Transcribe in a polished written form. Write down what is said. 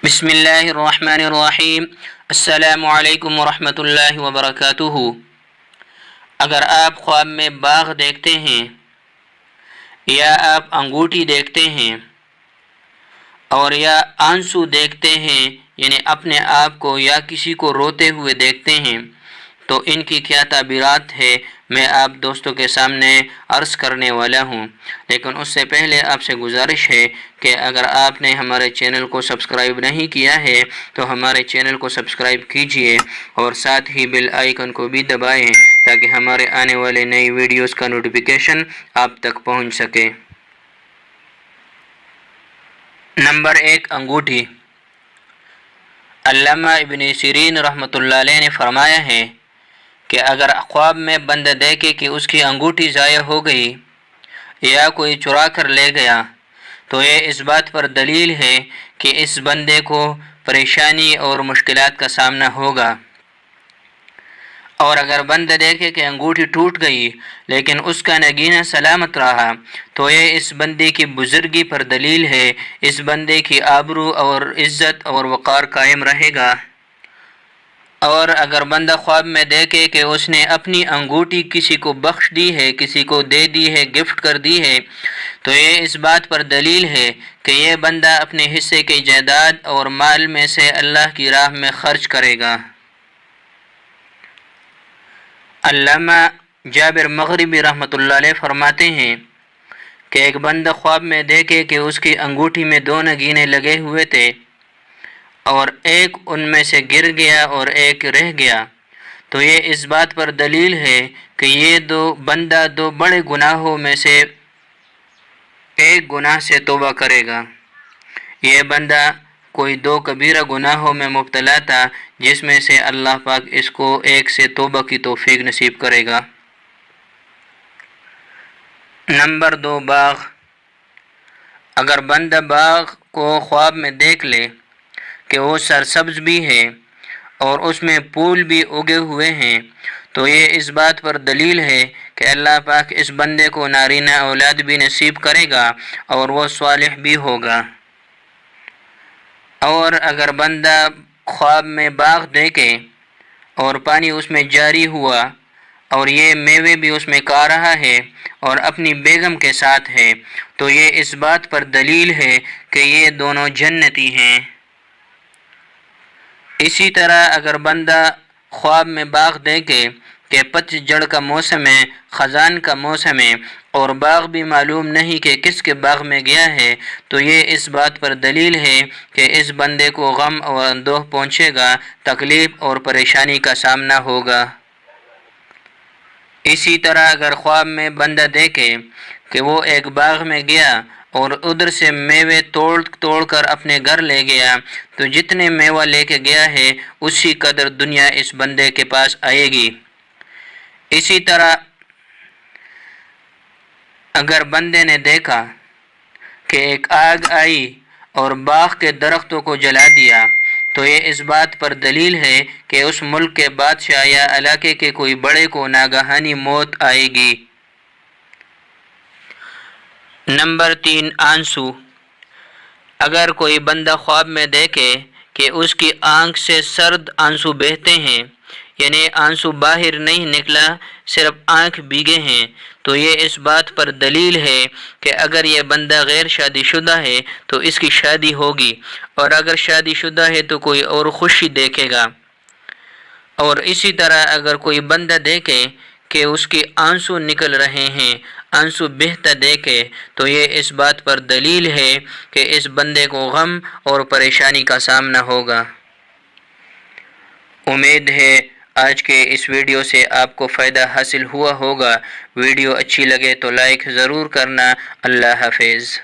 بسم اللہ الرحمن الرحیم۔ السلام علیکم ورحمۃ اللہ وبرکاتہ۔ اگر آپ خواب میں باغ دیکھتے ہیں یا آپ انگوٹھی دیکھتے ہیں اور یا آنسو دیکھتے ہیں، یعنی اپنے آپ کو یا کسی کو روتے ہوئے دیکھتے ہیں، تو ان کی کیا تعبیرات ہے میں آپ دوستوں کے سامنے عرض کرنے والا ہوں۔ لیکن اس سے پہلے آپ سے گزارش ہے کہ اگر آپ نے ہمارے چینل کو سبسکرائب نہیں کیا ہے تو ہمارے چینل کو سبسکرائب کیجئے اور ساتھ ہی بیل آئیکن کو بھی دبائیں تاکہ ہمارے آنے والے نئی ویڈیوز کا نوٹیفیکیشن آپ تک پہنچ سکے۔ نمبر 1، انگوٹھی۔ علامہ ابن سیرین رحمۃ اللہ علیہ نے فرمایا ہے کہ اگر خواب میں بندہ دیکھے کہ اس کی انگوٹھی ضائع ہو گئی یا کوئی چرا کر لے گیا تو یہ اس بات پر دلیل ہے کہ اس بندے کو پریشانی اور مشکلات کا سامنا ہوگا، اور اگر بندہ دیکھے کہ انگوٹھی ٹوٹ گئی لیکن اس کا نگینہ سلامت رہا تو یہ اس بندے کی بزرگی پر دلیل ہے، اس بندے کی آبرو اور عزت اور وقار قائم رہے گا۔ اور اگر بندہ خواب میں دیکھے کہ اس نے اپنی انگوٹھی کسی کو بخش دی ہے، کسی کو دے دی ہے، گفٹ کر دی ہے، تو یہ اس بات پر دلیل ہے کہ یہ بندہ اپنے حصے کی جائیداد اور مال میں سے اللہ کی راہ میں خرچ کرے گا۔ علامہ جابر مغربی رحمۃ اللہ علیہ فرماتے ہیں کہ ایک بندہ خواب میں دیکھے کہ اس کی انگوٹھی میں 2 نگینے لگے ہوئے تھے اور ایک ان میں سے گر گیا اور ایک رہ گیا، تو یہ اس بات پر دلیل ہے کہ یہ بندہ 2 بڑے گناہوں میں سے ایک گناہ سے توبہ کرے گا۔ یہ بندہ کوئی 2 کبیرہ گناہوں میں مبتلا تھا جس میں سے اللہ پاک اس کو ایک سے توبہ کی توفیق نصیب کرے گا۔ نمبر 2، باغ۔ اگر بندہ باغ کو خواب میں دیکھ لے کہ وہ سرسبز بھی ہے اور اس میں پھول بھی اگے ہوئے ہیں تو یہ اس بات پر دلیل ہے کہ اللہ پاک اس بندے کو نارینہ اولاد بھی نصیب کرے گا اور وہ صالح بھی ہوگا۔ اور اگر بندہ خواب میں باغ دیکھے اور پانی اس میں جاری ہوا اور یہ میوے بھی اس میں کھا رہا ہے اور اپنی بیگم کے ساتھ ہے تو یہ اس بات پر دلیل ہے کہ یہ دونوں جنتی ہیں۔ اسی طرح اگر بندہ خواب میں باغ دیکھے کہ پت جھڑ کا موسم ہے، خزان کا موسم ہے اور باغ بھی معلوم نہیں کہ کس کے باغ میں گیا ہے تو یہ اس بات پر دلیل ہے کہ اس بندے کو غم اور اندوہ پہنچے گا، تکلیف اور پریشانی کا سامنا ہوگا۔ اسی طرح اگر خواب میں بندہ دیکھے کہ وہ ایک باغ میں گیا اور ادھر سے میوے توڑ کر اپنے گھر لے گیا تو جتنے میوہ لے کے گیا ہے اسی قدر دنیا اس بندے کے پاس آئے گی۔ اسی طرح اگر بندے نے دیکھا کہ ایک آگ آئی اور باغ کے درختوں کو جلا دیا تو یہ اس بات پر دلیل ہے کہ اس ملک کے بادشاہ یا علاقے کے کوئی بڑے کو ناگہانی موت آئے گی۔ نمبر 3، آنسو۔ اگر کوئی بندہ خواب میں دیکھے کہ اس کی آنکھ سے سرد آنسو بہتے ہیں، یعنی آنسو باہر نہیں نکلا، صرف آنکھ بھیگے ہیں، تو یہ اس بات پر دلیل ہے کہ اگر یہ بندہ غیر شادی شدہ ہے تو اس کی شادی ہوگی، اور اگر شادی شدہ ہے تو کوئی اور خوشی دیکھے گا۔ اور اسی طرح اگر کوئی بندہ دیکھے کہ اس کے آنسو نکل رہے ہیں، آنسو بہتا دیکھے تو یہ اس بات پر دلیل ہے کہ اس بندے کو غم اور پریشانی کا سامنا ہوگا۔ امید ہے آج کے اس ویڈیو سے آپ کو فائدہ حاصل ہوا ہوگا۔ ویڈیو اچھی لگے تو لائک ضرور کرنا۔ اللہ حافظ۔